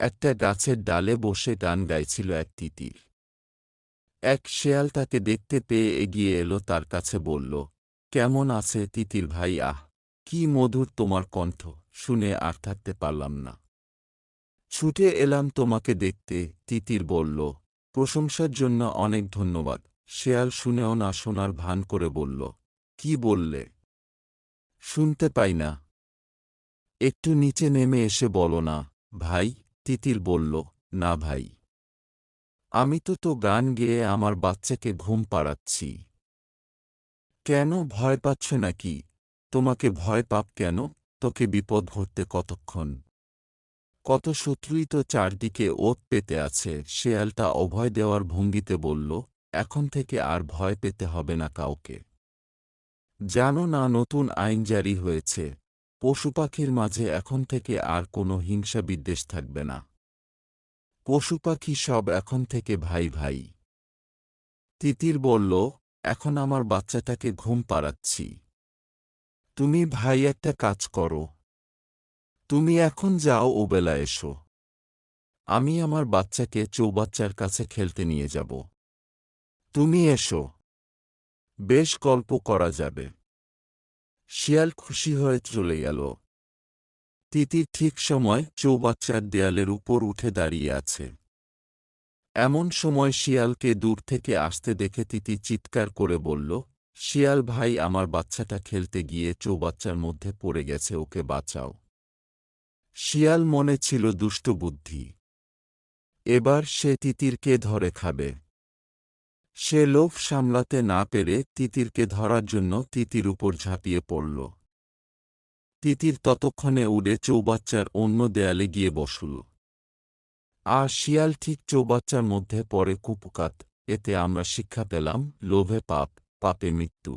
একটা গাছের ডালে বসে গান গাইছিল এক তিতির। এক শেয়াল তাকে দেখতে পেয়ে এগিয়ে এলো তার কাছে, বলল, কেমন আছে তিতির ভাই? আহ, কি মধুর তোমার কণ্ঠ, শুনে আর থাকতে পারলাম না। ছুটে এলাম তোমাকে দেখতে। তিতির বলল, প্রশংসার জন্য অনেক ধন্যবাদ। শেয়াল শুনেও না শোনার ভান করে বলল, কি বললে? শুনতে পাই না। একটু নিচে নেমে এসে বলো না ভাই। তিতির বলল, না ভাই, আমি তো গান গেয়ে আমার বাচ্চাকে ঘুম পাড়াচ্ছি। কেন, ভয় পাচ্ছ নাকি? তোমাকে ভয় পাপ কেন? তোকে বিপদ ঘটতে কতক্ষণ? কত শত্রুই তো চারদিকে ওত পেতে আছে। শেয়ালটা অভয় দেওয়ার ভঙ্গিতে বলল, এখন থেকে আর ভয় পেতে হবে না কাউকে। জানো না নতুন আইন জারি হয়েছে, পশুপাখির মাঝে এখন থেকে আর কোনো হিংসা বিদ্বেষ থাকবে না। পশুপাখি সব এখন থেকে ভাই ভাই। তিতির বলল, এখন আমার বাচ্চাটাকে ঘুম পাড়াচ্ছি। তুমি ভাই একটা কাজ করো, তুমি এখন যাও, ওবেলা এসো। আমি আমার বাচ্চাকে চৌবাচ্চার কাছে খেলতে নিয়ে যাব। তুমি এসো, বেশ গল্প করা যাবে। শিয়াল খুশি হয়ে চলে গেল। তিতির ঠিক সময় চৌবাচ্চার দেয়ালের উপর উঠে দাঁড়িয়ে আছে। এমন সময় শিয়ালকে দূর থেকে আসতে দেখে তিতির চিৎকার করে বলল, শিয়াল ভাই, আমার বাচ্চাটা খেলতে গিয়ে চৌবাচ্চার মধ্যে পড়ে গেছে, ওকে বাঁচাও। শিয়াল মনে ছিল দুষ্ট বুদ্ধি, এবার সে তিতিরকে ধরে খাবে। সে লোভ সামলাতে না পেরে তিতিরকে ধরার জন্য তিতির উপর ঝাঁপিয়ে পড়ল। তিতির ততক্ষণে উড়ে চৌবাচ্চার অন্য দেয়ালে গিয়ে বসল। আর শিয়াল ঠিক চৌবাচ্চার মধ্যে পড়ে কুপকাত। এতে আমরা শিক্ষা পেলাম, লোভে পাপ, পাপে মৃত্যু।